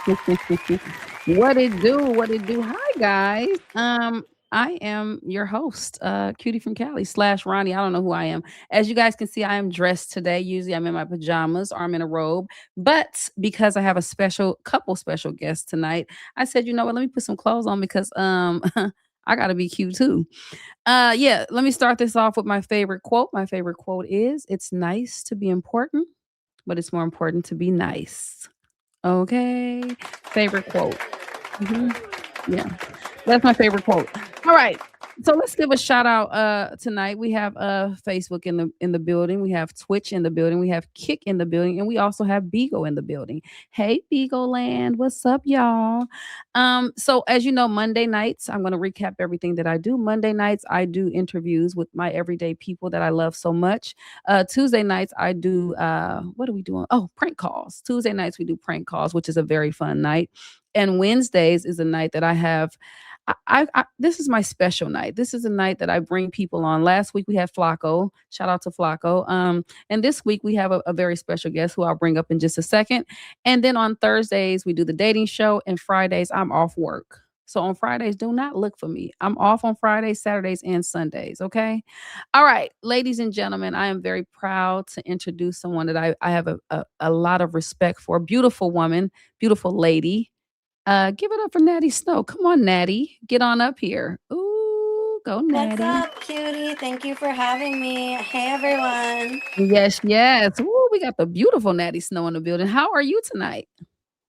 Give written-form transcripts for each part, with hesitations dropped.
What it do? What it do? Hi guys. I am your host, Cutie from Cali slash Ronnie. I don't know who I am. As you guys can see, I am dressed today. Usually I'm in my pajamas or I'm in a robe. But because I have a couple special guests tonight, I said, you know what, let me put some clothes on because I gotta be cute too. Yeah, let me start this off with my favorite quote. My favorite quote is it's nice to be important, but it's more important to be nice. Okay. Favorite quote. Mhm. Yeah. That's my favorite quote. All right. So let's give a shout out tonight. We have Facebook in the building. We have Twitch in the building. We have Kick in the building and we also have Beagle in the building. Hey Beagle Land, what's up y'all? So as you know Monday nights, I'm going to recap everything that I do. Monday nights I do interviews with my everyday people that I love so much. Tuesday nights I do what are we doing? Oh, prank calls. Tuesday nights we do prank calls, which is a very fun night. And Wednesdays is a night that I have this is my special night. This is a night that I bring people on. Last week we had Flacco. Shout out to Flacco. And this week we have a very special guest who I'll bring up in just a second. And then on Thursdays we do the dating show, and Fridays I'm off work. So on Fridays, do not look for me. I'm off on Fridays, Saturdays, and Sundays. Okay. All right, ladies and gentlemen, I am very proud to introduce someone that I have a lot of respect for. Beautiful woman, beautiful lady. Give it up for Natty Snow. Come on, Natty. Get on up here. Ooh, go What's Natty. up, cutie? Thank you for having me. Hey, everyone. Yes, yes. Ooh, we got the beautiful Natty Snow in the building. How are you tonight?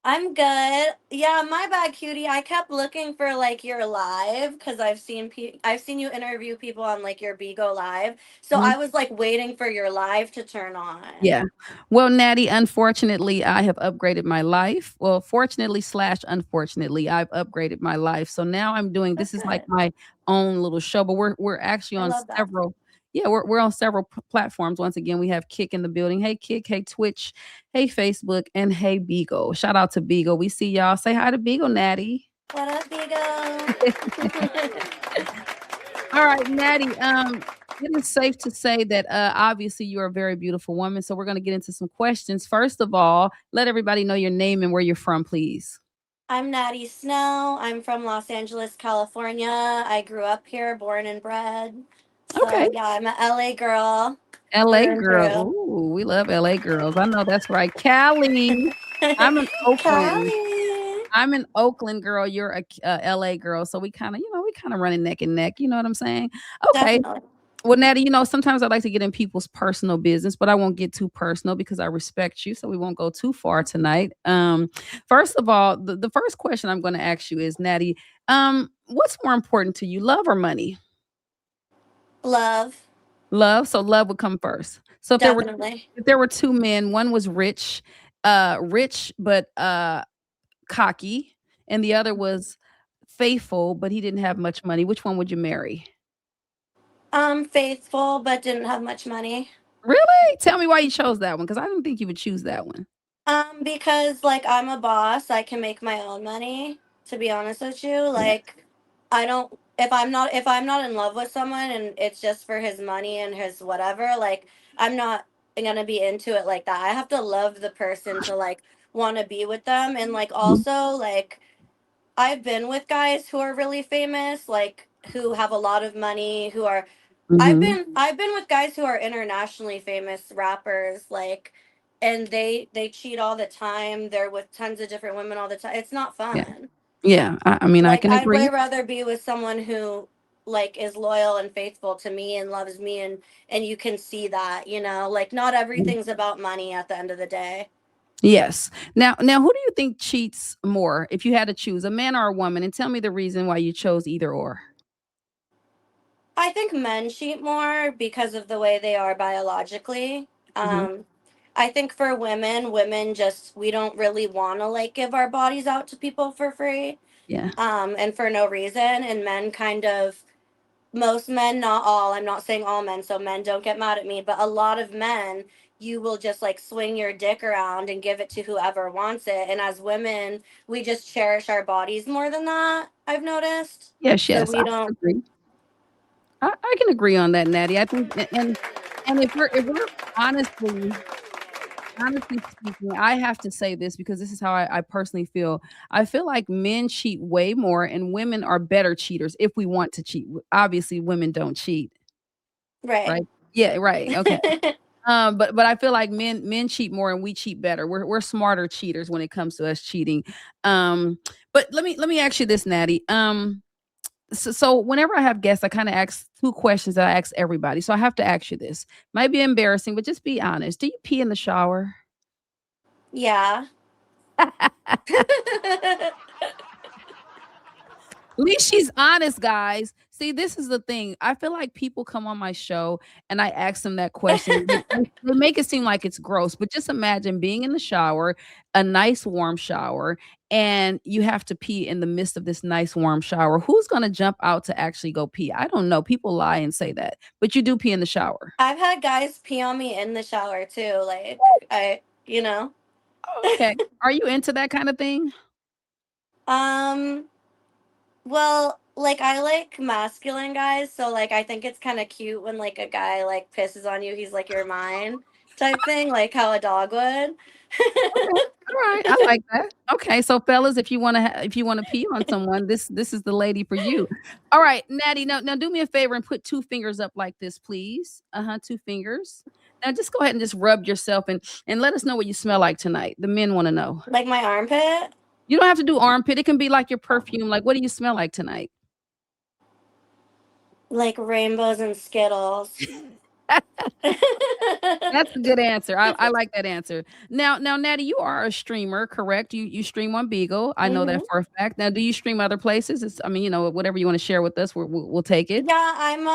I'm good. Yeah, my bad, cutie. I kept looking for like your live because I've seen you interview people on like your Bigo live. So Mhm. I was like waiting for your live to turn on. Yeah. Well, Natty, unfortunately, I have upgraded my life. Well, fortunately slash unfortunately, I've upgraded my life. So now I'm doing That's this is like good. my own little show, but we're actually I on love that. several. Yeah, we're on several platforms. Once again, we have Kick in the building. Hey Kick, hey Twitch, hey Facebook, and hey Beagle. Shout out to Beagle. We see y'all. Say hi to Beagle, Natty. What up, Bigo? All right, Natty. It is safe to say that obviously you're a very beautiful woman. So we're going to get into some questions. First of all, let everybody know your name and where you're from, please. I'm Natty Snow. I'm from Los Angeles, California. I grew up here, born and bred. Okay. So yeah, I'm a LA girl LA through and girl. through. Ooh, we love LA girls. I know that's right. Cali. I'm in Oakland. Callie. I'm an Oakland girl. You're a LA girl. So we kind of running neck and neck. You know what I'm saying? Okay. Definitely. Well, Natty, sometimes I like to get in people's personal business, but I won't get too personal because I respect you. So we won't go too far tonight. First of all, the first question I'm going to ask you is, Natty, what's more important to you, love or money? Love. Love. So love would come first. So Definitely. if there were two men, one was rich but cocky, and the other was faithful but he didn't have much money. Which one would you marry? Faithful but didn't have much money. Really? Tell me why you chose that one because I didn't think you would choose that one. Because like I'm a boss, I can make my own money, to be honest with you. Like I don't if I'm not in love with someone and it's just for his money and his whatever, like I'm not gonna be into it like that. I have to love the person to like want to be with them, and like Mhm, also like I've been with guys who are really famous, like who have a lot of money, who are mhm. I've been with guys who are internationally famous rappers, like, and they cheat all the time. They're with tons of different women all the time. It's not Yeah. fun. Yeah, I mean, I Like can I'd way agree. rather be with someone who like is loyal and faithful to me and loves me, and you can see that, like not Mhm. everything's about money at the end of the day. Yes. Now, who do you think cheats more if you had to choose, a man or a woman? And tell me the reason why you chose either or. I think men cheat more because of the way they are biologically. Mhm. I think for women, women just we don't really want to like give our bodies out to people for free, Yeah. and for no reason. And men kind of most men, not all. I'm not saying all men, so men don't get mad at me, but a lot of men, you will just like swing your dick around and give it to whoever wants it. And as women, we just cherish our bodies more than that. I've noticed, Yes, so yes, I we can don't. agree. I can agree on that, Natty. I think and if we're honestly honestly speaking, I have to say this because this is how I personally feel. I feel like men cheat way more and women are better cheaters if we want to cheat. Obviously, women don't cheat, Right. right? Yeah, right. Okay. But I feel like men cheat more and we cheat better. We're smarter cheaters when it comes to us cheating. But let me ask you this, Natty. So whenever I have guests, I kind of ask two questions that I ask everybody. So I have to ask you this. Might be embarrassing, but just be honest. Do you pee in the shower? Yeah. At least she's honest, guys. See, this is the thing. I feel like people come on my show and I ask them that question. They make it seem like it's gross, but just imagine being in the shower, a nice warm shower, and you have to pee in the midst of this nice warm shower. Who's going to jump out to actually go pee? I don't know. People lie and say that, but you do pee in the shower. I've had guys pee on me in the shower too. Like you know. Okay. Are you into that kind of thing? um Well, like I like masculine guys, so like I think it's kind of cute when like a guy like pisses on you, he's like you're mine type thing, like how a dog would. Okay. All right. I like that. Okay. So fellas, if you want to pee on someone, this is the lady for you. All right, Natty. Now do me a favor and put two fingers up like this, please. Uh-huh. Two fingers. Now just go ahead and just rub yourself and let us know what you smell like tonight. The men want to know. Like my armpit, You don't have to do armpit. It can be like your perfume. Like, what do you smell like tonight? like rainbows and Skittles. That's a good answer. I like that answer. Now, Natty, you are a streamer, correct? You stream on Beagle. I know that Hmm. for a fact. Now, do you stream other places? I mean, whatever you want to share with us, we'll take it. Yeah, I'm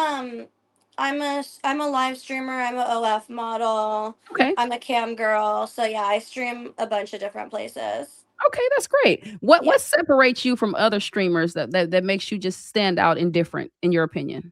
a live streamer, I'm a OF model, Okay. I'm a cam girl. So yeah, I stream a bunch of different places. Okay, that's great. What Yeah. separates you from other streamers that makes you just stand out and different, in your opinion?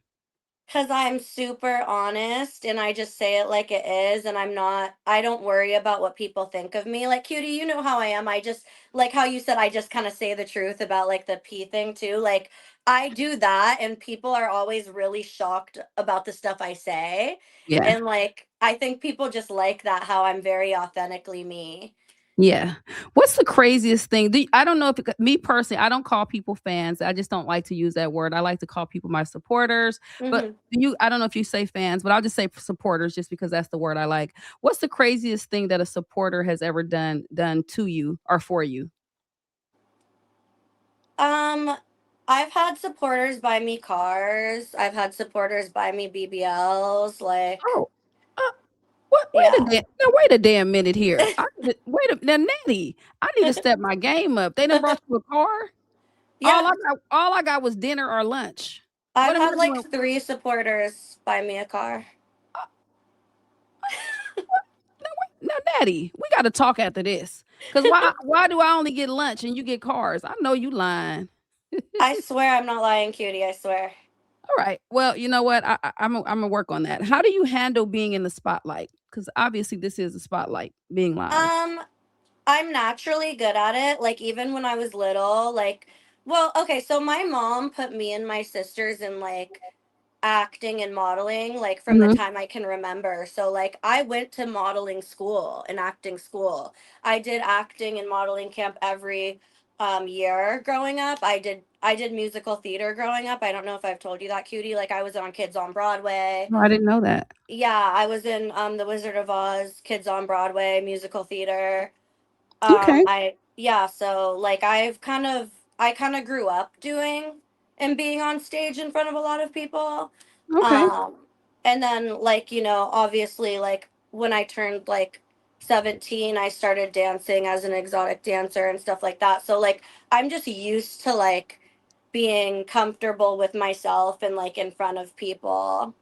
Because I'm super honest and I just say it like it is. And I don't worry about what people think of me. Like, Cutie, you know how I am. I just, like how you said, I just kind of say the truth about like the pee thing too. Like, I do that and people are always really shocked about the stuff I say. Yeah. And like, I think people just like that, how I'm very authentically me. Yeah. What's the craziest thing? I don't know if me personally, I don't call people fans. I just don't like to use that word. I like to call people my supporters. But Hmm. I don't know if you say fans, but I'll just say supporters just because that's the word I like. What's the craziest thing that a supporter has ever done to you or for you? Um, I've had supporters buy me cars. I've had supporters buy me BBLs. Like, Oh, uh, what? yeah. Wait a damn minute here. Wait a now, Nanny. I need to step my game up. They done brought you a car. Yeah, All I got was dinner or lunch. I've What am had I like doing? three supporters buy me a car. Uh, Now Natty, we gotta talk after this. Cause why do I only get lunch and you get cars? I know you lying. I swear I'm not lying, Cutie. I swear. All right. Well, you know what? I'm gonna work on that. How do you handle being in the spotlight? Because obviously this is a spotlight, being live. Um, I'm naturally good at it. Like even when I was little, well, okay, so my mom put me and my sisters in like acting and modeling like from the Mhm. time I can remember. So like I went to modeling school and acting school. I did acting and modeling camp every year growing up. I did musical theater growing up. I don't know if I've told you that, Cutie. Like I was on Kids on Broadway. No, I didn't know that. Yeah, I was in The Wizard of Oz, Kids on Broadway, musical theater. Okay. I yeah, so like I kind of grew up doing and being on stage in front of a lot of people. Okay. Um and then like, obviously like when I turned like 17, I started dancing as an exotic dancer and stuff like that. So like I'm just used to like being comfortable with myself and like in front of people.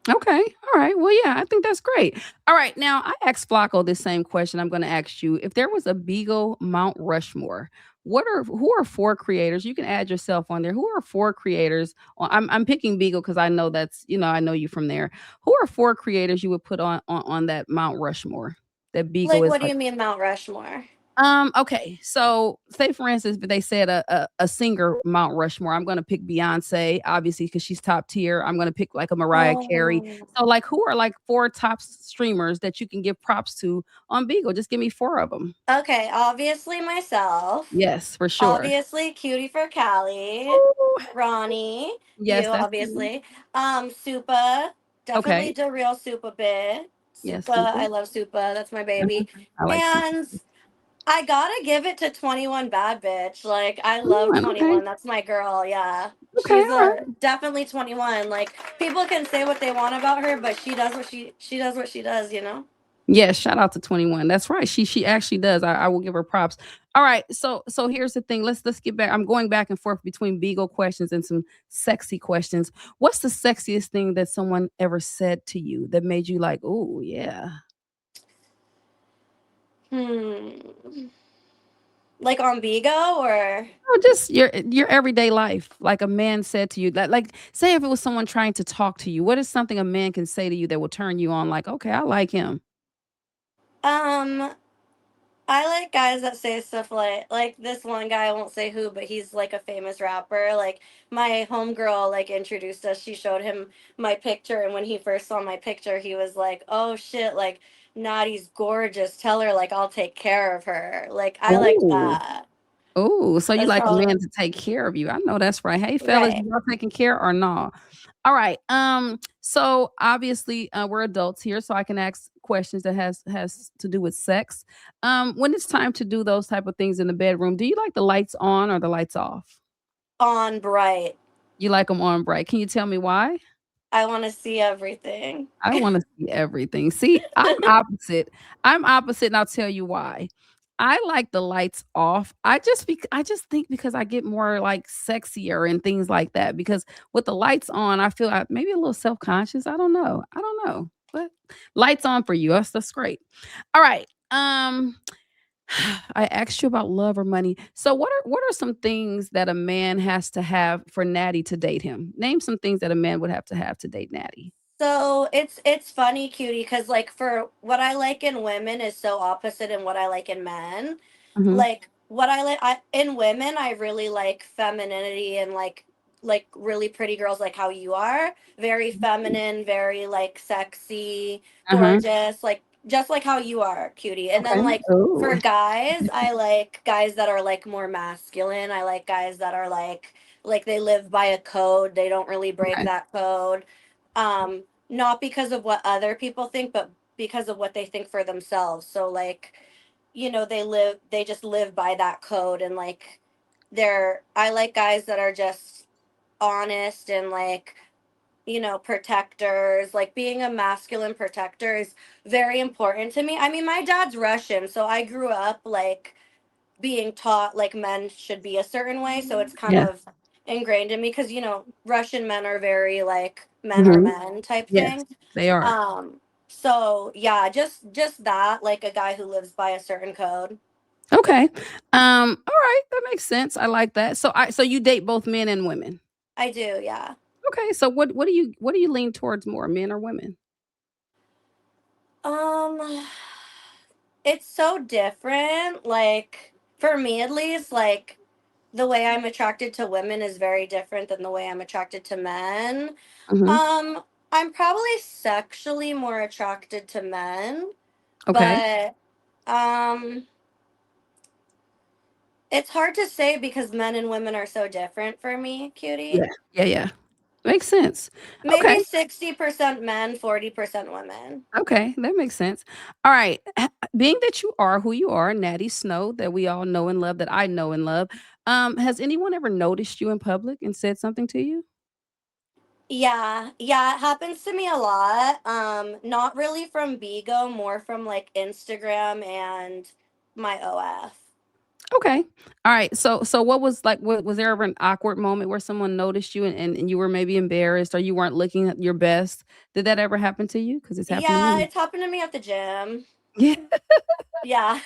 Okay. All right. Well, yeah, I think that's great. All right. Now, I asked Flacco this same question. I'm going to ask you if there was a Beagle Mount Rushmore, who are four creators? You can add yourself on there. Who are four creators? I'm picking Beagle because I know I know you from there. Who are four creators you would put on that Mount Rushmore? That Beagle Like is what do like, you mean Mount Rushmore? Okay, so say for instance, if they said a singer Mount Rushmore, I'm gonna pick Beyonce, obviously, because she's top tier. I'm gonna pick like a Mariah Carey. Oh, So, like, who are like 4 top streamers that you can give props to on Beagle? Just give me 4 of them. okay. Obviously myself. Yes, for sure. Obviously, Cutie for Cali. Ooh, Ronnie, yes, you that's me. obviously. Supa, definitely Okay. the real Supa bit. Yes, Supa, super. I love Supa. That's my baby. Mhm. I like super. And I gotta give it to 21 Bad Bitch. Like I love 21, okay. 21. That's my girl. Yeah, Okay, she's alright. a definitely 21. Like people can say what they want about her, but she does what she does. You know. Yes, shout out to 21. That's right. She actually does. I will give her props. All right. So here's the thing. Let's get back. I'm going back and forth between Beagle questions and some sexy questions. What's the sexiest thing that someone ever said to you that made you like, oh yeah? Hmm. Like on Bigo or Oh, just your everyday life. Like a man said to you that like say if it was someone trying to talk to you, what is something a man can say to you that will turn you on like, okay, I like him. um. I like guys that say stuff like this one guy, I won't say who, but he's like a famous rapper. Like my homegirl like introduced us. She showed him my picture, and when he first saw my picture, he was like, "Oh shit, like Natty's gorgeous. Tell her like I'll take care of her." Like I like Oh. that. Oh, so you like a So man to take care of you. I know that's right. Hey, fellas, right y'all taking care or no? All right. So obviously, we're adults here, so I can ask questions that has to do with sex. When it's time to do those type of things in the bedroom, do you like the lights on or the lights off? on bright. You like them on bright. Can you tell me why? I want to see everything. I wanna see everything. See, I'm opposite. I'm opposite, and I'll tell you why. I like the lights off. I just think because I get more, like, sexier and things like that, because with the lights on, I feel maybe a little self-conscious, I don't know, but lights on for you, that's great. Alright, I asked you about love or money. So what are some things that a man has to have for Natty to date him? Name some things that a man would have to date Natty. So it's funny, cutie, because like for what I like in women is so opposite in what I like in men. Mhm, Like what I like in women, I really like femininity and like really pretty girls like how you are, very mhm. feminine, very like sexy, Uh-huh. gorgeous, like just like how you are, cutie. And Okay. then like Oh, for guys, I like guys that are like more masculine. I like guys that are like they live by a code. They don't really break okay. that code. Not because of what other people think, but because of what they think for themselves. So like they just live by that code, and like I like guys that are just honest and like protectors. Like being a masculine protector is very important to me. I mean, my dad's Russian, so I grew up like being taught like men should be a certain way, so it's kind Yeah. of ingrained in me because Russian men are very like men are Mhm. men type Yes, thing. they are. So yeah, just that, like a guy who lives by a certain code. Okay. Alright, that makes sense. I like that. So you date both men and women. I do, yeah. Okay, so what do you lean towards more, men or women? um it's so different, like for me at least, like the way I'm attracted to women is very different than the way I'm attracted to men. Mhm. um I'm probably sexually more attracted to men, Okay. but um it's hard to say because men and women are so different for me, Yeah. cutie. Yeah, yeah. Makes sense. Okay. Maybe 60% men, 40% women. Okay, that makes sense. All right. Being that you are who you are, Natty Snow, that we all know and love, that I know and love, has anyone ever noticed you in public and said something to you? Yeah, yeah, it happens to me a lot. Not really from Bigo, more from like Instagram and my OF. Okay. All right. So what was like what was there ever an awkward moment where someone noticed you and you were maybe embarrassed or you weren't looking at your best? Did that ever happen to you? Because it's happened to Yeah, me. it's happened to me at the gym. Yeah. Yeah.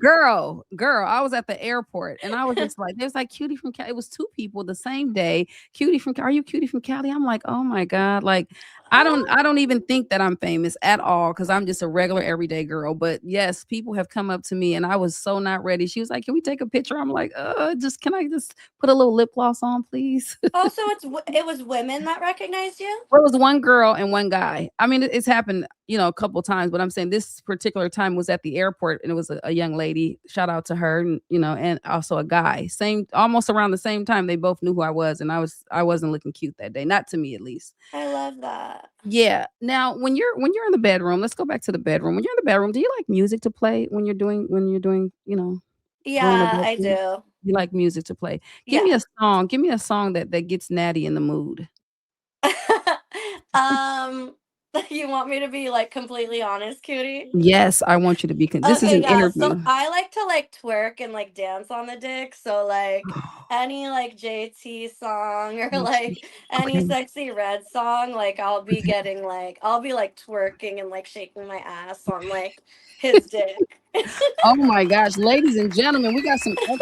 Girl, I was at the airport and I was just like, there's like Cutie from Cali. It was 2 people the same day. Cutie from Are you Cutie from Cali? I'm like, oh my God. Like, I don't even think that I'm famous at all because 'cause I'm just a regular everyday girl, but yes, people have come up to me and I was so not ready. She was like, "Can we take a picture?" I'm like, just can I just put a little lip gloss on, please?" Oh, so it was women that recognized you? Well, it was one girl and one guy. I mean, it's happened, a couple times, but I'm saying this particular time was at the airport and it was a young lady. Shout out to her, and also a guy. Same almost around the same time, they both knew who I was, and I wasn't looking cute that day, not to me at least. I love that. Yeah. Now, when you're in the bedroom, let's go back to the bedroom. When you're in the bedroom, do you like music to play when you're doing, doing the Yeah, I bedroom? do. You like music to play. Yeah. Give me a song that gets Natty in the mood. um, you want me to be like completely honest, cutie? Yes, I want you to be this is Okay, an yeah. So interview. I like to like twerk and like dance on the dick. So like any like JT song or Okay. like any Okay. sexy red song, like I'll be like twerking and like shaking my ass on like his dick. Oh my gosh, ladies and gentlemen, we got some extra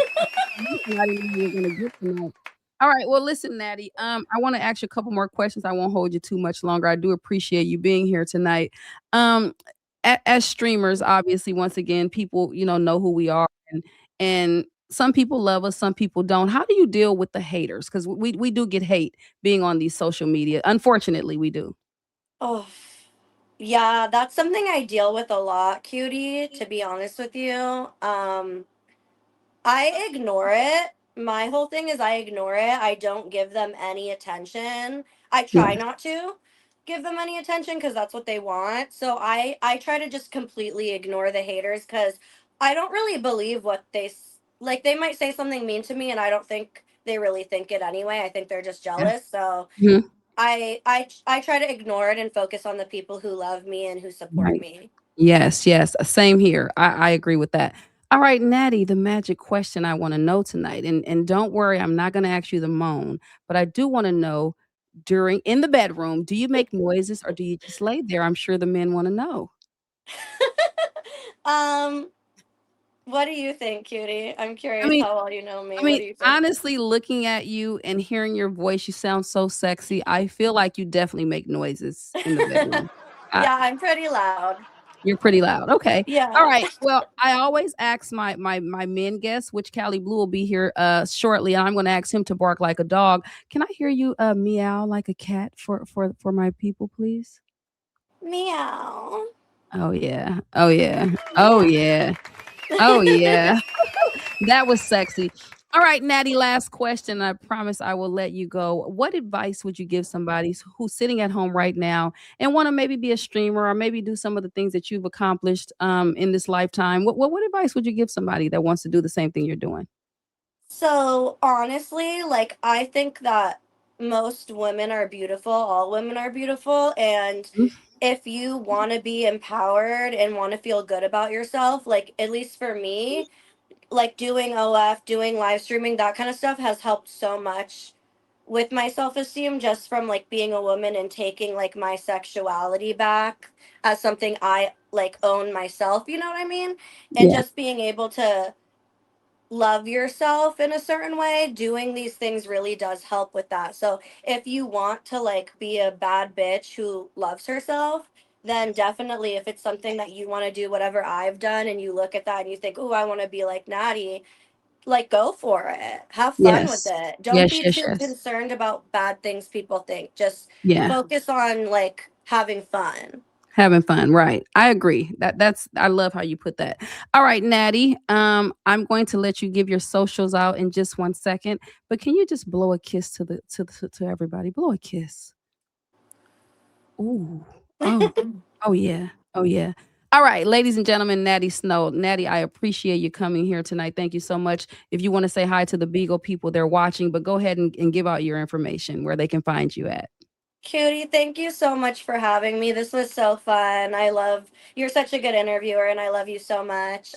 information I didn't know we were gonna get tonight. All right, well, listen, Natty, I wanna ask you a couple more questions. I won't hold you too much longer. I do appreciate you being here tonight. Um, as streamers, obviously, once again, people, know who we are, and some people love us, some people don't. How do you deal with the haters? Because we do get hate being on these social media. Unfortunately, we do. Oh, yeah, that's something I deal with a lot, cutie, to be honest with you. I ignore it. My whole thing is I ignore it. I don't give them any attention. I try Yeah. not to give them any attention because that's what they want. So I try to just completely ignore the haters because I don't really believe what like. They might say something mean to me, and I don't think they really think it anyway. I think they're just Yeah. jealous. So Mhm. I try to ignore it and focus on the people who love me and who support Right. me. Yes, yes, same here. I agree with that. All right, Natty, the magic question I wanna know tonight, and don't worry, I'm not gonna ask you to moan, but I do wanna know during in the bedroom, do you make noises or do you just lay there? I'm sure the men wanna know. um, what do you think, cutie? I'm I curious mean how well you know I me. What mean, do you think? honestly, looking at you and hearing your voice, you sound so sexy. I feel like you definitely make noises in the bedroom. I Yeah, I'm pretty loud. You're pretty loud. Okay. All Yeah. right. Well, I always ask my men guests, which Cali Blue will be here shortly, and I'm going to ask him to bark like a dog. Can I hear you meow like a cat for my people, please? Meow. Oh yeah. Oh yeah. Oh Meow. yeah. Oh yeah. That was sexy. All right, Natty, last question. I promise I will let you go. What advice would you give somebody who's sitting at home right now and want to maybe be a streamer or maybe do some of the things that you've accomplished in this lifetime? What advice would you give somebody that wants to do the same thing you're doing? So honestly, like I think that most women are beautiful, all women are beautiful, and Mhm. if you want to be empowered and want to feel good about yourself, like at least for me, like doing OF, doing live streaming, that kind of stuff has helped so much with my self-esteem just from like being a woman and taking like my sexuality back as something I like own myself, you know what I mean? And Yeah. just being able to love yourself in a certain way, doing these things really does help with that. So if you want to like be a bad bitch who loves herself, then definitely if it's something that you want to do, whatever I've done, and you look at that and you think, oh, I want to be like Natty, like go for it. Have fun with Yes. it. Don't Yes, be yes, too yes. concerned about bad things people think. Just Yeah. focus on like having fun. Having fun, right. I agree. I love how you put that. All right, Natty, I'm going to let you give your socials out in just 1 second, but can you just blow a kiss to everybody? Blow a kiss. Ooh. Oh. Oh, yeah. Oh, yeah. All right, ladies and gentlemen, Natty Snow. Natty, I appreciate you coming here tonight. Thank you so much. If you wanna say hi to the Beagle people, they're watching, but go ahead and give out your information where they can find you at. Cutie, thank you so much for having me. This was so fun. You're such a good interviewer and I love you so much.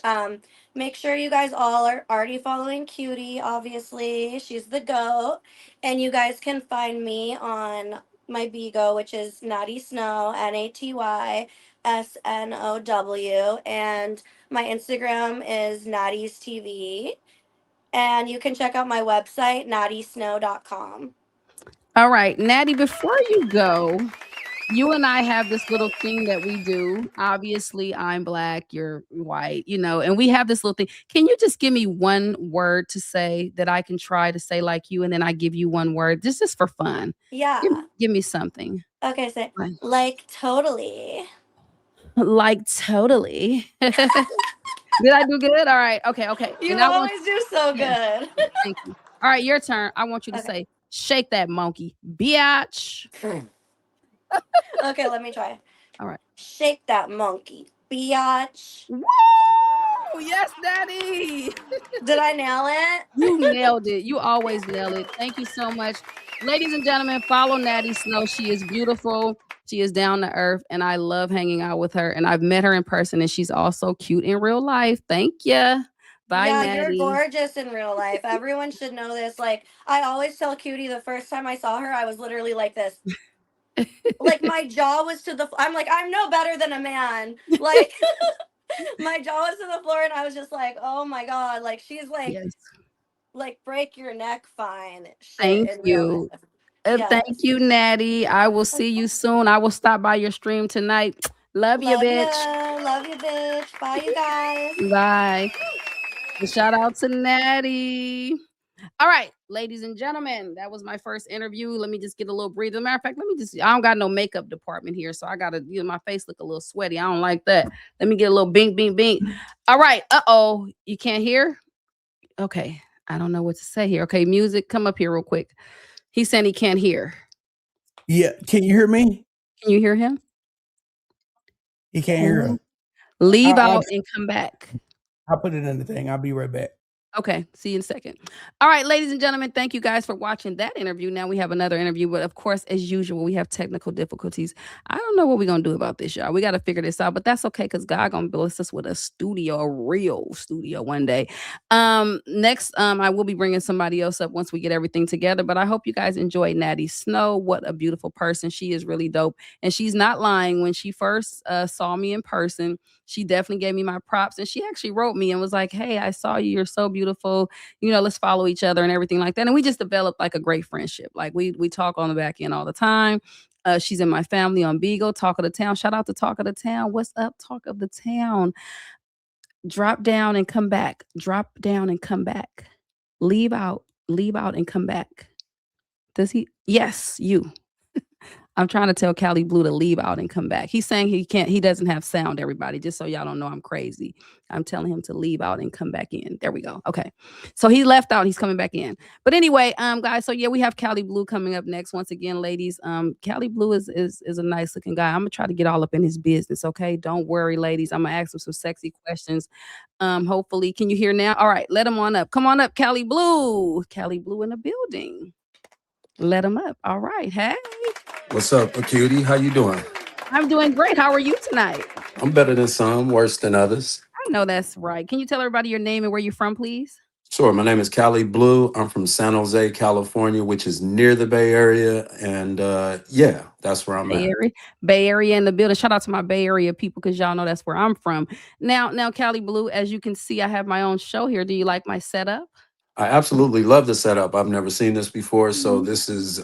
Make sure you guys all are already following Cutie, obviously. She's the GOAT. And you guys can find me on my Bigo, which is Natty Snow, NatySnow. And my Instagram is Natty's TV. And you can check out my website, nattysnow.com. All right, Natty, before you go, you and I have this little thing that we do. Obviously, I'm black, you're white, and we have this little thing. Can you just give me one word to say that I can try to say like you, and then I give you one word? This is for fun. Give, Yeah. give me something. Okay, say Like totally. like totally. Did I do good? All right. Okay. Okay. You And I want, always do so yeah. good. Thank you. All right. Your turn. I want you to Okay. say, shake that monkey, biatch. Okay, let me try. All right. Shake that monkey, biatch. Woo! Yes, Daddy. Did I nail You it? nailed it. You always nail it. Thank you so much. Ladies and gentlemen, follow Natty Snow. She is beautiful. She is down to earth, and I love hanging out with her. And I've met her in person, and she's also cute in real life. Thank you. Bye, Yeah, you're Natty. gorgeous in real life. Everyone should know this. Like, I always tell Cutie the first time I saw her, I was literally like this. Like, my jaw was to the. I'm like, I'm no better than a man. Like, my jaw was to the floor, and I was just like, oh my god. Like, she's Yes. like break your neck fine shit Thank in real you. life. Thank Yes. you, Natty. I will see you soon. I will stop by your stream tonight. Love you, Love bitch. ya. Love you, bitch. Bye, you guys. Bye. And shout out to Natty. All right, ladies and gentlemen, that was my first interview. Let me just get a little breather. Matter of fact, let me just, I don't got no makeup department here. So I got to, my face look a little sweaty. I don't like that. Let me get a little bing, bing, bing. All right. Uh-oh. You can't hear? Okay. I don't know what to say here. Okay. Music, come up here real quick. He's saying he can't hear. Yeah, can you hear me? Can you hear him? He can't hear Oh. us. Leave I'll out and come back. I'll put it in the thing. I'll be right back. Okay, see you in a second. All right, ladies and gentlemen, thank you guys for watching that interview. Now we have another interview, but of course, as usual, we have technical difficulties. I don't know what we're gonna do about this, y'all. We got to figure this out, but that's okay because God gonna bless us with a studio, a real studio one day. Next, I will be bringing somebody else up once we get everything together. But I hope you guys enjoy Natty Snow. What a beautiful person! She is really dope, and she's not lying. When she first saw me in person, she definitely gave me my props, and she actually wrote me and was like, "Hey, I saw you. You're so beautiful. Let's follow each other and everything like that." And we just developed like a great friendship. Like we talk on the back end all the time. She's in my family on Beagle, Talk of the Town. Shout out to Talk of the Town. What's up, Talk of the Town? Drop down and come back. Drop down and come back. Leave out and come back. Does he? Yes, you. I'm trying to tell Cali Blue to leave out and come back. He's saying he can't, he doesn't have sound, everybody, just so y'all don't know I'm crazy. I'm telling him to leave out and come back in. There we go. Okay. So he left out, he's coming back in. But anyway, guys, so yeah, we have Cali Blue coming up next. Once again, ladies, Cali Blue is a nice looking guy. I'm gonna try to get all up in his business, okay? Don't worry, ladies. I'm gonna ask him some sexy questions. Hopefully, can you hear now? All right, let him on up. Come on up, Cali Blue. Cali Blue in the building. Let him up. All right. Hey. What's up, cutie? How you doing? I'm doing great. How are you tonight? I'm better than some, worse than others. I know that's right. Can you tell everybody your name and where you're from, please? Sure, my name is Cali Blue. I'm from San Jose, California, which is near the Bay Area. And yeah, that's where I'm Bay at. Area, Bay Area in the building. Shout out to my Bay Area people because y'all know that's where I'm from. Now, Cali Blue, as you can see, I have my own show here. Do you like my setup? I absolutely love the setup. I've never seen this before. So Mhm. this is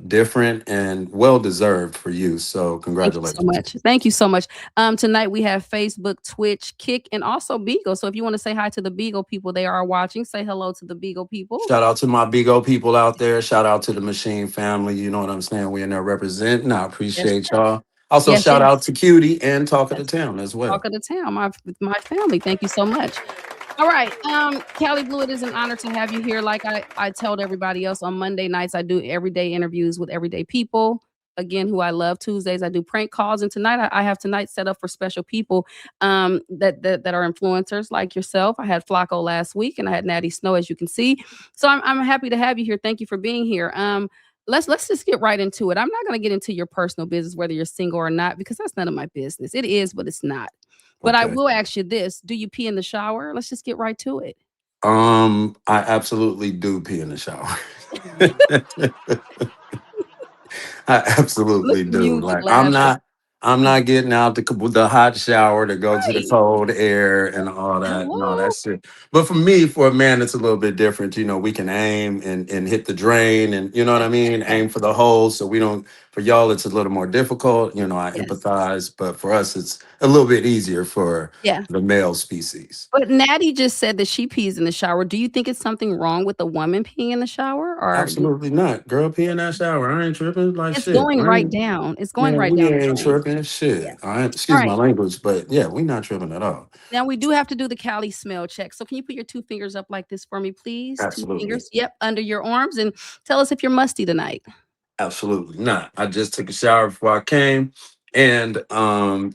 different and well deserved for you. So Thank you so congratulations. much. Thank you so much. Tonight we have Facebook, Twitch, Kick, and also Beagle. So if you want to say hi to the Beagle people, they are watching. Say hello to the Beagle people. Shout out to my big O people out there. Shout out to the Machine family. You know what I'm saying? We in there representing. I Yes, appreciate y'all. Also, yes, shout out yes. to Cutie and Talk of the Yes. Town as Talk well. of the town, my family. Thank you so much. All right. Cali Blue, it is an honor to have you here. Like I told everybody else on Monday nights, I do everyday interviews with everyday people. Again, who I love. Tuesdays, I do prank calls. And tonight I have tonight set up for special people that are influencers like yourself. I had Flacco last week and I had Natty Snow, as you can see. So I'm happy to have you here. Thank you for being here. Let's just get right into it. I'm not gonna get into your personal business, whether you're single or not, because that's none of my business. It is, but it's not. But I Okay. will ask you this: do you pee in the shower? Let's just get right to it. I absolutely do pee in the shower. I Look absolutely at do. music Like I'm laughter. not I'm not getting out the hot shower to go to the Right. cold air and all that and all Hello? that shit. But for me, for a man, it's a little bit different. You know, we can aim and hit the drain, and you know what Yes, I mean. yes, Aim for the hole, so we don't. For y'all, it's a little more difficult. You know, I yes. empathize, but for us, it's a little bit easier for Yeah. the male species. But Natty just said that she pees in the shower. Do you think it's something wrong with a woman peeing in the shower, or Absolutely not, girl. Pee in that shower. I ain't tripping. Like it's shit. going I right ain't. down. It's going Man, right we down the ain't drain. tripping. Yeah. Shit. I ain't, All excuse my right. language, but yeah, we not tripping at all. Now we do have to do the Cali smell check. So can you put your 2 fingers up like this for me, please? 2 Absolutely. fingers. Yep, under your arms, and tell us if you're musty tonight. Absolutely not. I just took a shower before I came. And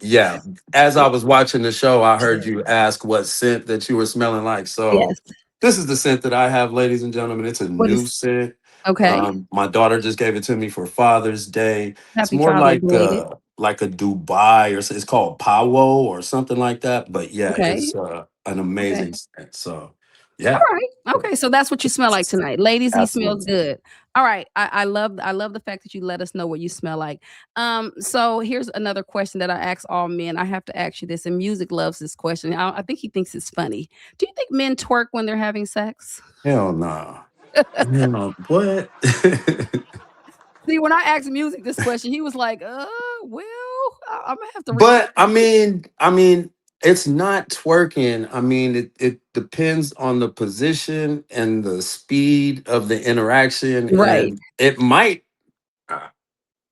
yeah, as I was watching the show, I heard you ask what scent that you were smelling like. So Yes. this is the scent that I have, ladies and gentlemen. It's a What new is scent. okay. My daughter just gave it to me for Father's Day. It's Happy more Father's belated. like a Dubai, or it's called Pawo or something like that. But yeah, Okay. it's an Okay. amazing scent. So yeah, Alright. Okay, so that's what you smell like tonight. Ladies, he smells absolutely. good. Alright, I love the fact that you let us know what you smell like. So here's another question that I ask all men. I have to ask you this, and Music loves this question. I think he thinks it's funny. Do you think men twerk when they're having sex? Hell no. No, what? See, when I asked Music this question, he was like, well, Imma have to rethink But that." it's not twerking. I mean, it depends on the position and the speed of the interaction, Right. and it might. Uh,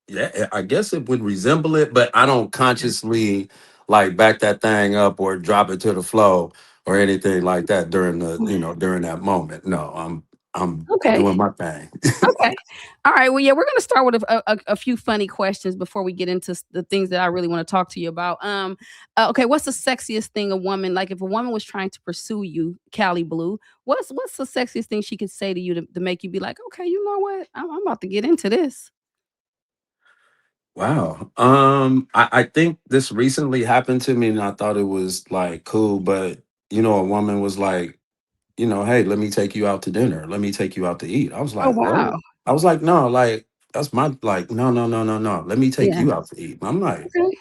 yeah, I guess it would resemble it, but I don't Yeah. consciously like back that thing up or drop it to the flow or anything like that during during that moment. No, I'm Okay. doing my thing. Okay. All right. Well, yeah, we're gonna start with a few funny questions before we get into the things that I really want to talk to you about. Okay, what's the sexiest thing a woman like if a woman was trying to pursue you, Cali Blue? What's the sexiest thing she could say to you to make you be like, okay, you know what, I'm about to get into this. Wow. I think this recently happened to me and I thought it was like cool, but a woman was like, hey, let me take you out to dinner. Let me take you out to eat. I was Oh like, what? wow. I was like, no, like that's my like, no, no, no, no, no. Let me take Yeah. you out to eat. I'm like, Okay.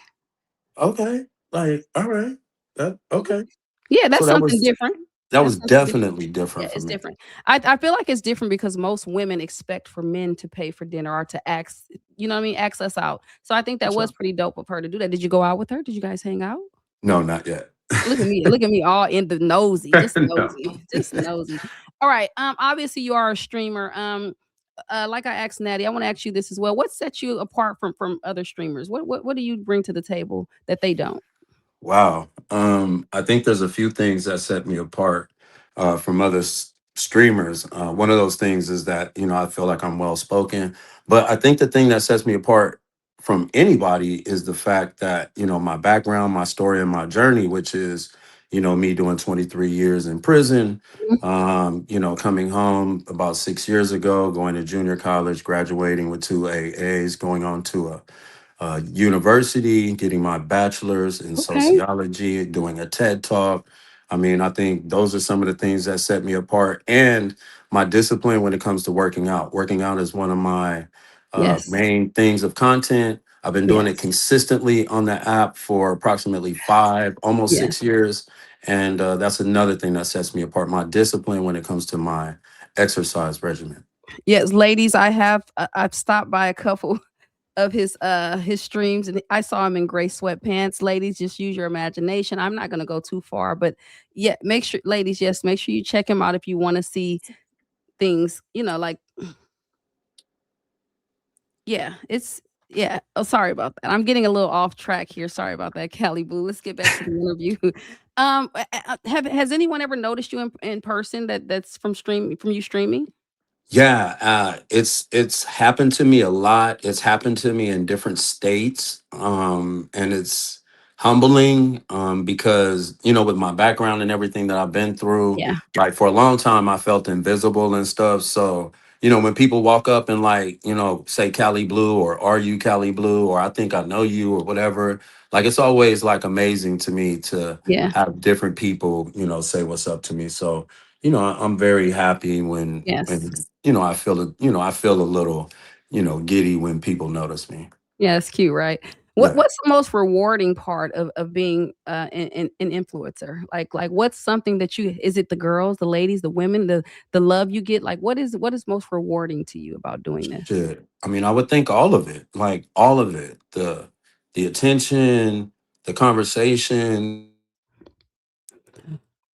okay, like, all right. Okay. Yeah, So that's something different. that That's was something different. definitely Yeah, different for it's me. different. I feel like it's different because most women expect for men to pay for dinner or to ask, you know what I mean, ask us out. So I think For that was sure. pretty dope of her to do that. Did you go out with her? Did you guys hang out? No, not yet. Look at me all in the nosy, just No. nosy, just nosy. All right. Obviously you are a streamer. Like I asked Natty, I want to ask you this as well. What sets you apart from other streamers? What do you bring to the table that they don't? Wow. I think there's a few things that set me apart from other streamers. One of those things is that, I feel like I'm well spoken. But I think the thing that sets me apart from anybody is the fact that, my background, my story, and my journey, which is, me doing 23 years in prison, Mhm. coming home about 6 years ago, going to junior college, graduating with two AAs, going on to a university, getting my bachelor's in Okay. sociology, doing a TED talk. I mean, I think those are some of the things that set me apart, and my discipline when it comes to working out. Working out is one of my Yes. main things of content. I've been doing it Yes. consistently on the app for approximately 5, almost Yes. 6 years. And that's another thing that sets me apart, my discipline when it comes to my exercise regimen. Yes, ladies, I've stopped by a couple of his streams, and I saw him in gray sweatpants. Ladies, just use your imagination. I'm not gonna go too far, but yeah, make sure ladies, yes, make sure you check him out if you wanna see things, like yeah, it's yeah. Oh, sorry about that. I'm getting a little off track here. Sorry about that, Cali Blue. Let's get back to the interview. Has anyone ever noticed you in person that's from you streaming? Yeah, it's happened to me a lot. It's happened to me in different states, and it's humbling because with my background and everything that I've been through, Yeah. like for a long time, I felt invisible and stuff. So when people walk up and like say Cali Blue or are you Cali Blue or I think I know you or whatever, like it's always like amazing to me to Yeah. have different people say what's up to me. So I'm very happy when Yes. I feel a little, giddy when people notice me. Yeah, it's cute, right? Yeah. What's the most rewarding part of being, an influencer? Like, what's something that you is it the girls, the ladies, the women, the love you get? Like, what is most rewarding to you about doing this? Shit. I mean, I would think all of it, like all of it. The attention, the conversation.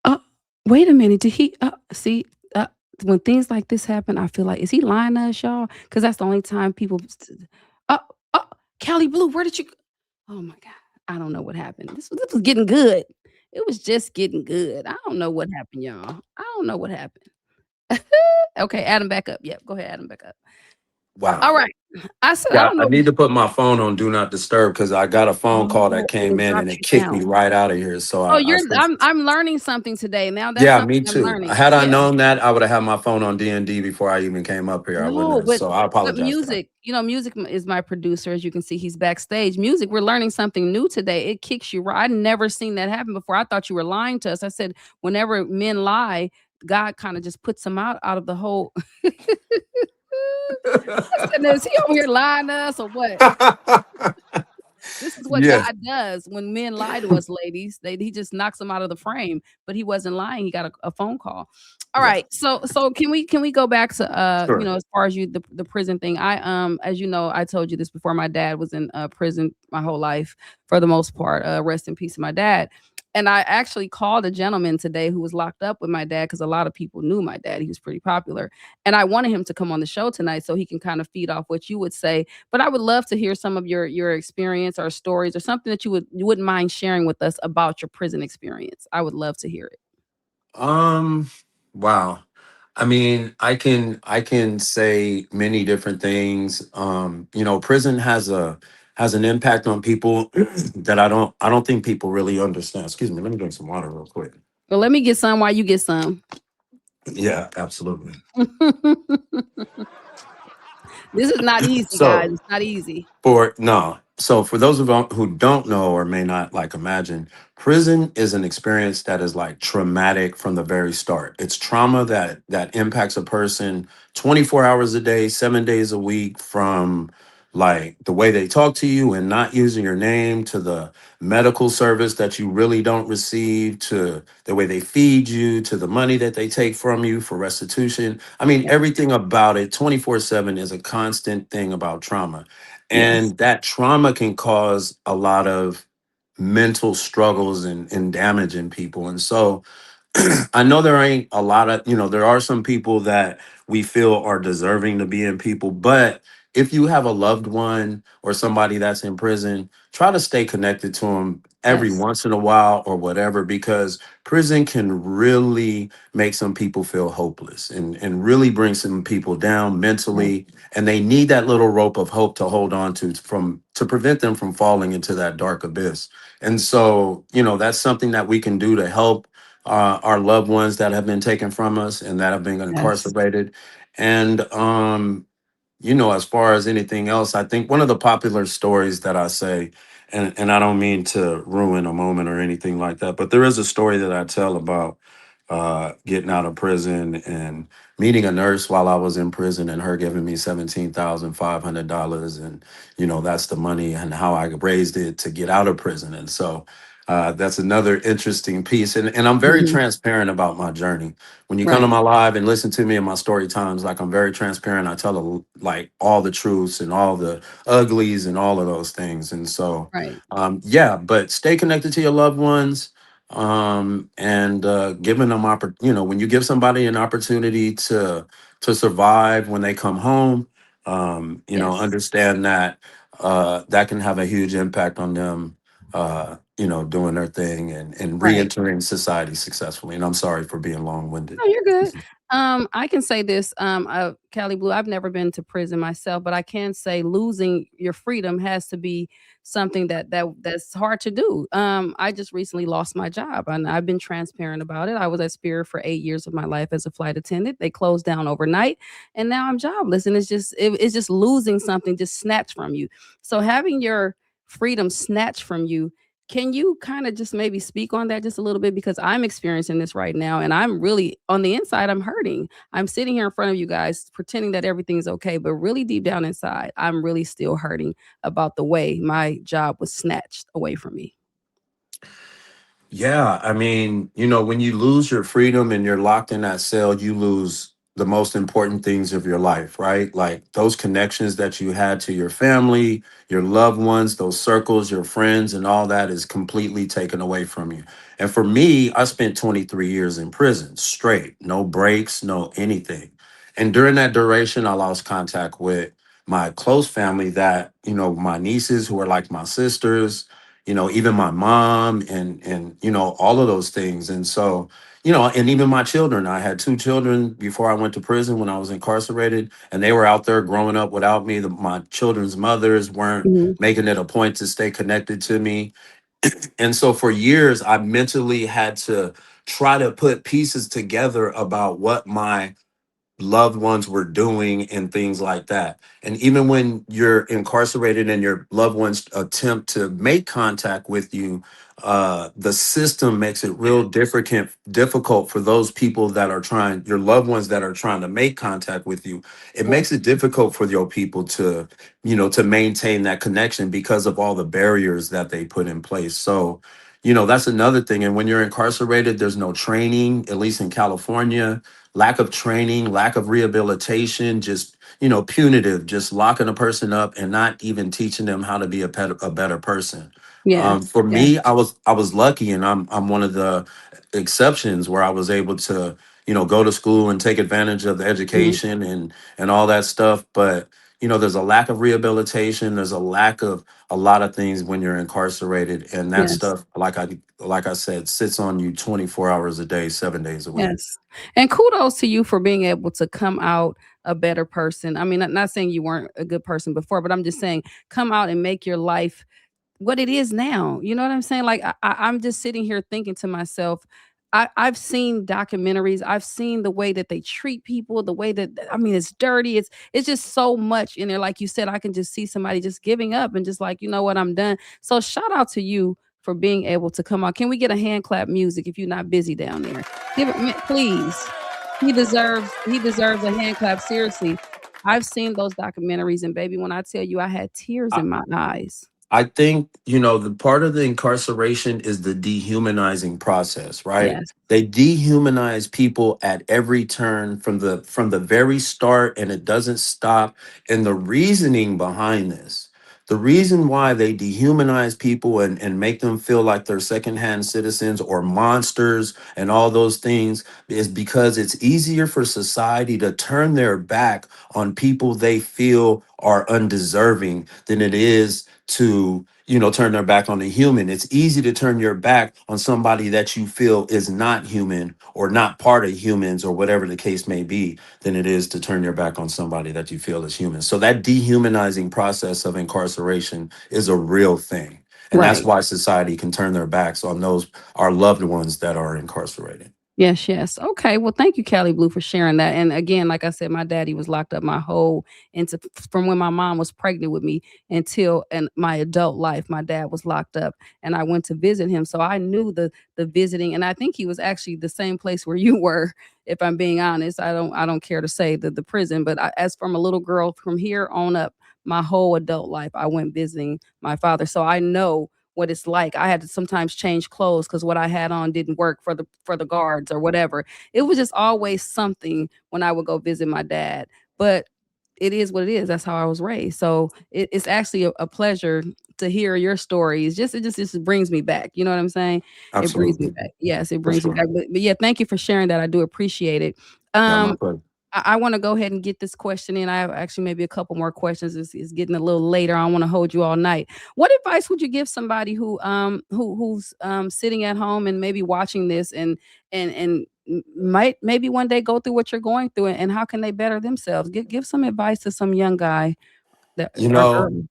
Uh, Wait a minute. Did he see when things like this happen, I feel like is he lying to us, y'all? Because that's the only time people uh uh Cali Blue, where did you oh my god. I don't know what happened. This was getting good. It was just getting good. I don't know what happened, y'all. I don't know what happened. Okay, add him back up. Yep, go ahead, add him back up. Wow. All right. I said, I Yeah, don't I know. need to put my phone on do not disturb because I got a phone call that Oh, came it in and dropped it you kicked down. me right out of here. So Oh, I I'm learning something today. Now that's yeah, something me I'm too. learning. Had I Yeah. known that, I would have had my phone on D&D before I even came up here. I wouldn't No, have. So I but apologize for that. music, music is my producer. As you can see, he's backstage. Music, we're learning something new today. It kicks you right. I'd never seen that happen before. I thought you were lying to us. I said, whenever men lie, God kind of just puts them out of the whole. I said, is he over here lying to us or what? This is what Yeah. God does when men lie to us, ladies. He just knocks them out of the frame. But he wasn't lying. He got a phone call. All Yeah. right. So can we go back to Sure. as far as the prison thing? As you know, I told you this before. My dad was in prison my whole life for the most part. Rest in peace, my dad. And I actually called a gentleman today who was locked up with my dad because a lot of people knew my dad. He was pretty popular. And I wanted him to come on the show tonight so he can kind of feed off what you would say, but I would love to hear some of your experience or stories or something that you wouldn't mind sharing with us about your prison experience. I would love to hear it. Um, wow. I mean, I can say many different things. Prison has an impact on people that I don't think people really understand. Excuse me, let me drink some water real quick. Well, let me get some while you get some. Yeah, absolutely. This is not easy, guys. So It's not easy. For no. So for those of you who don't know or may not like imagine, prison is an experience that is like traumatic from the very start. It's trauma that impacts a person 24 hours a day, 7 days a week, from like the way they talk to you and not using your name, to the medical service that you really don't receive, to the way they feed you, to the money that they take from you for restitution. I mean, Yes. everything about it 24/7 is a constant thing about trauma, Yes. and that trauma can cause a lot of mental struggles and damage in people. And so I know there ain't a lot of, there are some people that we feel are deserving to be in people, but if you have a loved one or somebody that's in prison, try to stay connected to them every Yes. once in a while or whatever, because prison can really make some people feel hopeless and really bring some people down Right. mentally. And they need that little rope of hope to hold on to prevent them from falling into that dark abyss. And so, that's something that we can do to help our loved ones that have been taken from us and that have been Yes. incarcerated. And as far as anything else, I think one of the popular stories that I say, and I don't mean to ruin a moment or anything like that, but there is a story that I tell about getting out of prison and meeting a nurse while I was in prison and her giving me $17,500. And, that's the money and how I raised it to get out of prison. And so that's another interesting piece. And I'm very Mhm. transparent about my journey. When you come to Right. my live and listen to me in my story times, like, I'm very transparent. I tell like all the truths and all the uglies and all of those things. And so, Right. yeah, but stay connected to your loved ones, and giving them when you give somebody an opportunity to survive when they come home, Yes. understand that that can have a huge impact on them, doing their thing and Right. re-entering society successfully. And I'm sorry for being long-winded. No, you're good. I can say this, Cali Blue, I've never been to prison myself, but I can say losing your freedom has to be something that's hard to do. I just recently lost my job, and I've been transparent about it. I was at Spirit for 8 years of my life as a flight attendant. They closed down overnight, and now I'm jobless, and it's just losing something just snatched from you. So having your freedom snatched from you Can you kinda just maybe speak on that just a little bit? Because I'm experiencing this right now, and I'm really on the inside, I'm hurting. I'm sitting here in front of you guys pretending that everything's okay, but really deep down inside, I'm really still hurting about the way my job was snatched away from me. Yeah, I mean, when you lose your freedom and you're locked in that cell, you lose the most important things of your life, right? Like those connections that you had to your family, your loved ones, those circles, your friends, and all that is completely taken away from you. And for me, I spent 23 years in prison, straight, no breaks, no anything. And during that duration, I lost contact with my close family that, my nieces who are like my sisters, even my mom and all of those things. And so, and even my children, I had two children before I went to prison when I was incarcerated, and they were out there growing up without me. My children's mothers weren't Mhm. making it a point to stay connected to me. And so for years I mentally had to try to put pieces together about what my loved ones were doing and things like that. And even when you're incarcerated and your loved ones attempt to make contact with you, the system makes it real difficult for those people that are trying, your loved ones that are trying to make contact with you. It Yeah. makes it difficult for your people to, to maintain that connection because of all the barriers that they put in place. So, that's another thing. And when you're incarcerated, there's no training, at least in California. Lack of training, lack of rehabilitation, just punitive, just locking a person up and not even teaching them how to be a better person. Yes. For Yes. me, I was lucky, and I'm one of the exceptions where I was able to go to school and take advantage of the Mhm. education and all that stuff. But there's a lack of rehabilitation. There's a lack of a lot of things when you're incarcerated, and that Yes. stuff, like I said, sits on you 24 hours a day, 7 days a week. Yes. And kudos to you for being able to come out a better person. I mean, not saying you weren't a good person before, but I'm just saying come out and make your life what it is now. You know what I'm saying? Like I'm just sitting here thinking to myself, I've seen documentaries. I've seen the way that they treat people, the way that I mean, it's dirty. It's just so much in there. Like you said, I can just see somebody just giving up and just like, you know what, I'm done. So shout out to you for being able to come out. Can we get a hand clap music if you're not busy down there? Give it, please. He deserves a hand clap. Seriously, I've seen those documentaries, and baby, when I tell you, I had tears in my eyes. I think, the part of the incarceration is the dehumanizing process, right? Yes. They dehumanize people at every turn from the very start, and it doesn't stop. And the reasoning behind this, the reason why they dehumanize people and make them feel like they're secondhand citizens or monsters and all those things is because it's easier for society to turn their back on people they feel are undeserving than it is to turn their back on a human. It's easy to turn your back on somebody that you feel is not human or not part of humans or whatever the case may be than it is to turn your back on somebody that you feel is human. So that dehumanizing process of incarceration is a real thing, and that's Right. why society can turn their backs on those our loved ones that are incarcerated. Yes, yes. Okay. Well, thank you, Cali Blue, for sharing that. And again, like I said, my daddy was locked up my whole into from when my mom was pregnant with me until and my adult life. My dad was locked up, and I went to visit him, so I knew the visiting. And I think he was actually the same place where you were. If I'm being honest, I don't care to say the prison, but as from a little girl from here on up, my whole adult life, I went visiting my father, so I know what it's like. I had to sometimes change clothes because what I had on didn't work for the guards or whatever. It was just always something when I would go visit my dad. But it is what it is. That's how I was raised. So it's actually a pleasure to hear your stories. It just brings me back. You know what I'm saying? It brings me Absolutely. back. Yes, it For brings me sure. back. But yeah, thank you for sharing that. I do appreciate it. Yeah, my Um, pleasure. I want to go ahead and get this question in. I have actually maybe a couple more questions. It's getting a little later. I don't want to hold you all night. What advice would you give somebody who's sitting at home and maybe watching this and might maybe one day go through what you're going through and how can they better themselves? Give some advice to some young guy that You or know, girl.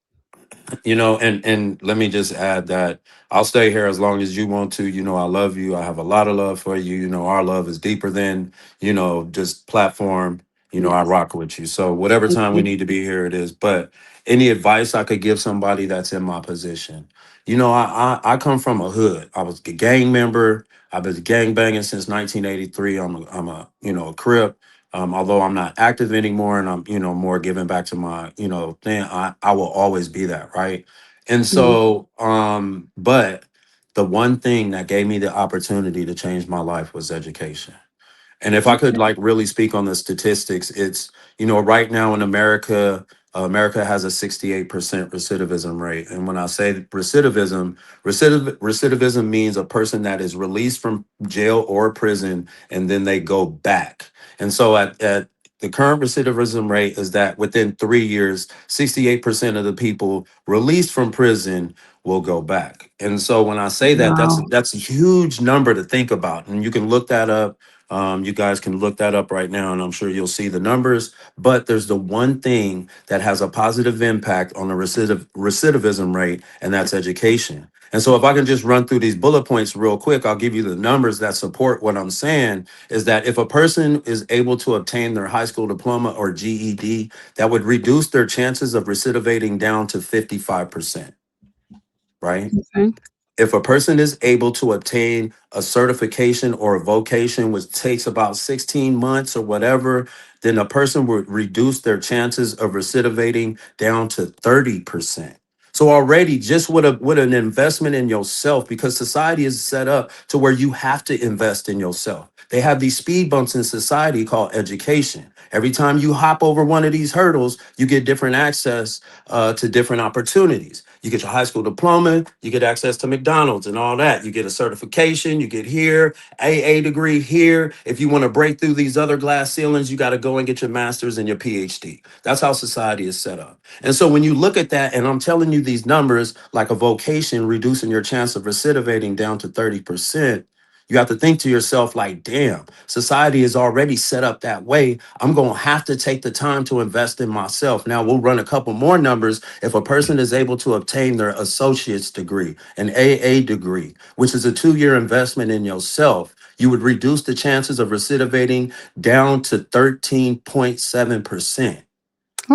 and let me just add that I'll stay here as long as you want to. I love you. I have a lot of love for you. Our love is deeper than just platform. You know, I Yes. rock with you. So whatever Thank time we you. need to be here, it is. But any advice I could give somebody that's in my position, you know, I come from a hood. I was a gang member. I've been gang banging since 1983. I'm a a Crip. Although I'm not active anymore, and I'm more giving back to my thing. I will always be that, right? And Mhm. so, but the one thing that gave me the opportunity to change my life was education. And if I could Okay. like really speak on the statistics, it's, right now in America, America has a 68% recidivism rate. And when I say recidivism means a person that is released from jail or prison and then they go back. And so at the current recidivism rate is that within 3 years, 68% of the people released from prison will go back. And so when I say that, Wow. that's a huge number to think about. And you can look that up. You guys can look that up right now, and I'm sure you'll see the numbers. But there's the one thing that has a positive impact on the recidivism rate, and that's education. And so, if I can just run through these bullet points real quick, I'll give you the numbers that support what I'm saying. Is that if a person is able to obtain their high school diploma or GED, that would reduce their chances of recidivating down to 55%, right? Okay. If a person is able to obtain a certification or a vocation, which takes about 16 months or whatever, then a person would reduce their chances of recidivating down to 30%. So already just with an investment in yourself, because society is set up to where you have to invest in yourself. They have these speed bumps in society called education. Every time you hop over one of these hurdles, you get different access to different opportunities. You get your high school diploma, you get access to McDonald's and all that. You get a certification, you get here, AA degree here. If you want to break through these other glass ceilings, you got to go and get your master's and your PhD. That's how society is set up. And so when you look at that, and I'm telling you these numbers, like a vocation reducing your chance of recidivating down to 30%, you have to think to yourself, like, damn, society is already set up that way. I'm going to have to take the time to invest in myself. Now, we'll run a couple more numbers. If a person is able to obtain their associate's degree, an AA degree, which is a 2-year investment in yourself, you would reduce the chances of recidivating down to 13.7%.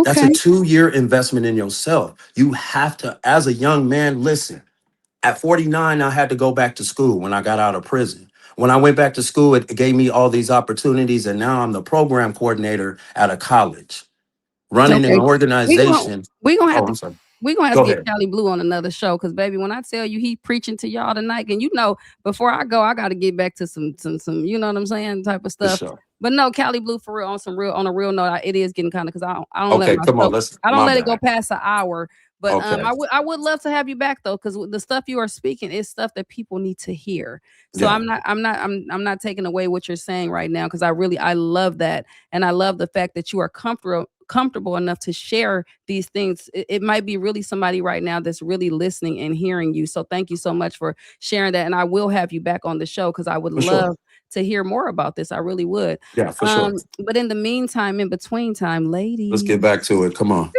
That's a Okay. 2-year investment in yourself. You have to, as a young man, listen. At 49, I had to go back to school when I got out of prison. When I went back to school, it gave me all these opportunities, and now I'm the program coordinator at a college, running an Okay. We gonna organization. we gonna have Oh, to I'm sorry. we gonna have to Go get ahead. Cali Blue on another show because baby, when I tell you he preaching to y'all tonight, and before I go, I got to get back to some you know what I'm saying type of For stuff. sure. But no, Cali Blue for real on a real note, it is getting kind of because I don't let Okay, my come on. show Let's, I don't my let it go bad. past an hour. But Okay. I would love to have you back though because the stuff you are speaking is stuff that people need to hear. So Yeah, I'm not taking away what you're saying right now because I love that. And I love the fact that you are comfortable enough to share these things. It might be really somebody right now that's really listening and hearing you. So thank you so much for sharing that. And I will have you back on the show because I would for sure. love to hear more about this. I really would. Yeah, for sure. But in the meantime, in between time, Let's get ladies, back to it. Come on.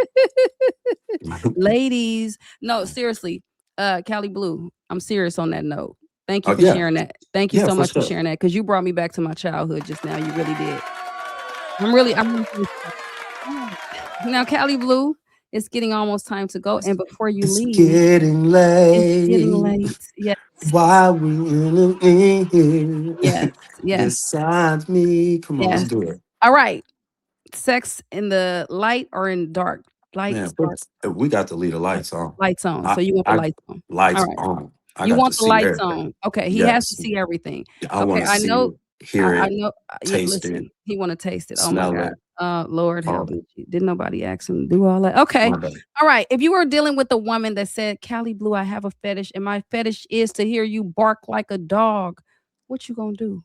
ladies, no, seriously, Cali Blue, I'm serious on that note. Thank you Oh, for yeah. sharing that. Thank you Yeah, so for much for sure. sharing that because you brought me back to my childhood just now. You really did. I'm really thankful. Alright. Now, Cali Blue, it's getting almost time to go, and before you It's leave, getting it's getting late. late. Yes, Why we in yes, here? yes, Besides me. Come on, let's yes. do it. Alright, sex in the light or in dark? Man, Lights, dark, we got to leave the light lights on. lights on, I, so you want the I, lights on. lights Alright, on. I you got want to the see lights everything. on. Okay, he has to Yes. see everything. I Okay, want to I see know it, hear I it, know yeah, taste it, listen, he wanna taste it. Oh my smell god. it, Lord all help that. me. Didn't nobody ask him to do all that? Okay. My bad. Alright, if you were dealing with a woman that said, "Cali Blue, I have a fetish, and my fetish is to hear you bark like a dog," what you gonna do?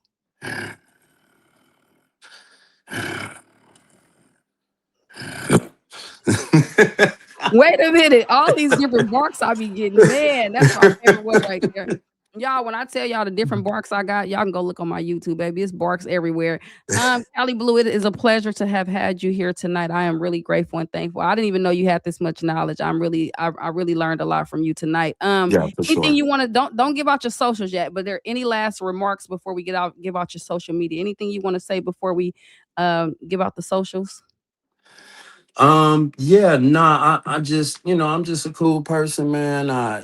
Wait a minute, all these different barks I be getting, man, that's my favorite one right there. Y'all, when I tell y'all the different barks I got, y'all can go look on my YouTube, baby. It's barks everywhere. Cali Blue, it is a pleasure to have had you here tonight. I am really grateful and thankful. I didn't even know you had this much knowledge. I really learned a lot from you tonight. Yeah, for Anything sure. you want to don't give out your socials yet, but there any last remarks before we give out your social media? Anything you want to say before we give out the socials? Yeah, nah, I just, I'm just a cool person, man. I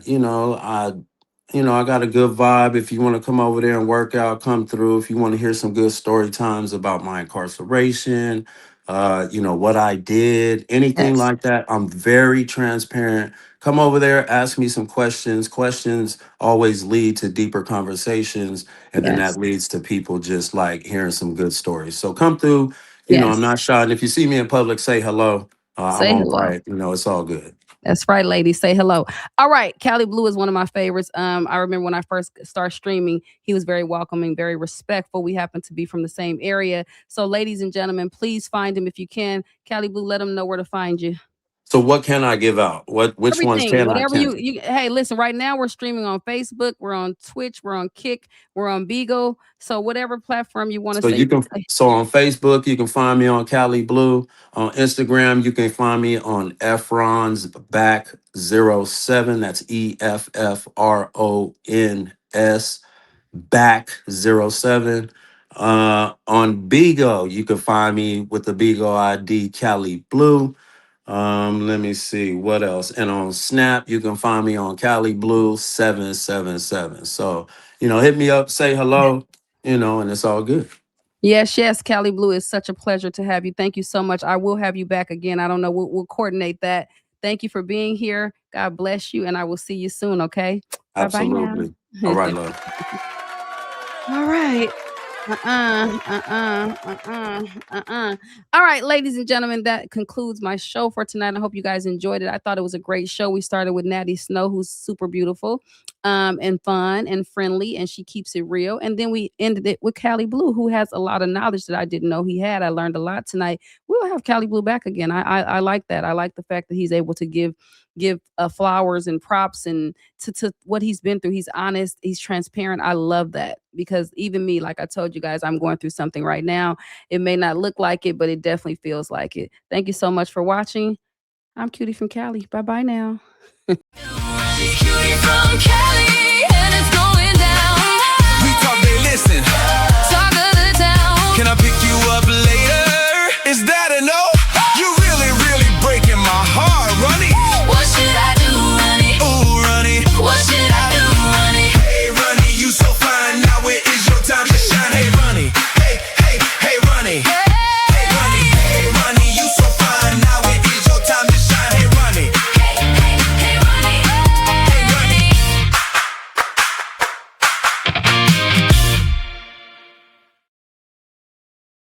got a good vibe. If you want to come over there and work out, come through. If you want to hear some good story times about my incarceration, what I did, anything Yes. like that, I'm very transparent. Come over there, ask me some questions. Questions always lead to deeper conversations, and then Yes. that leads to people just like hearing some good stories. So come through. I'm Yes. not shy. And if you see me in public, say hello. I'm Say on hello. bright. It's all good. That's right, ladies. Say hello. All right. Cali Blue is one of my favorites. I remember when I first started streaming, he was very welcoming, very respectful. We happen to be from the same area. So, ladies and gentlemen, please find him if you can. Cali Blue, let him know where to find you. So what can I give out? Which ones Everything, can I whatever can? you hey, listen, right now we're streaming on Facebook, we're on Twitch, we're on Kick, we're on Beagle. So whatever platform you want to So say, you you can can say. so on Facebook you can find me on Cali Blue. On Instagram you can find me on Efron's back 07. That's EFFRONS back 07. On Bigo you can find me with the Bigo ID Cali Blue. Let me see what else. And on Snap, you can find me on Cali Blue 777. So, hit me up, say hello, and it's all good. Yes, yes, Cali Blue, is such a pleasure to have you. Thank you so much. I will have you back again. I don't know. We'll coordinate that. Thank you for being here. God bless you, and I will see you soon. Okay. Bye bye now. Absolutely. All right, love. All right. Uh-uh. All right, ladies and gentlemen, that concludes my show for tonight. I hope you guys enjoyed it. I thought it was a great show. We started with Natty Snow, who's super beautiful, and fun and friendly, and she keeps it real. And then we ended it with Cali Blue, who has a lot of knowledge that I didn't know he had. I learned a lot tonight. We'll have Cali Blue back again. I like that. I like the fact that he's able to give flowers and props and to what he's been through. He's honest, he's transparent. I love that because even me, like I told you guys, I'm going through something right now. It may not look like it, but it definitely feels like it. Thank you so much for watching. I'm Cutie from Cali. Bye bye now. Cutie from Cali.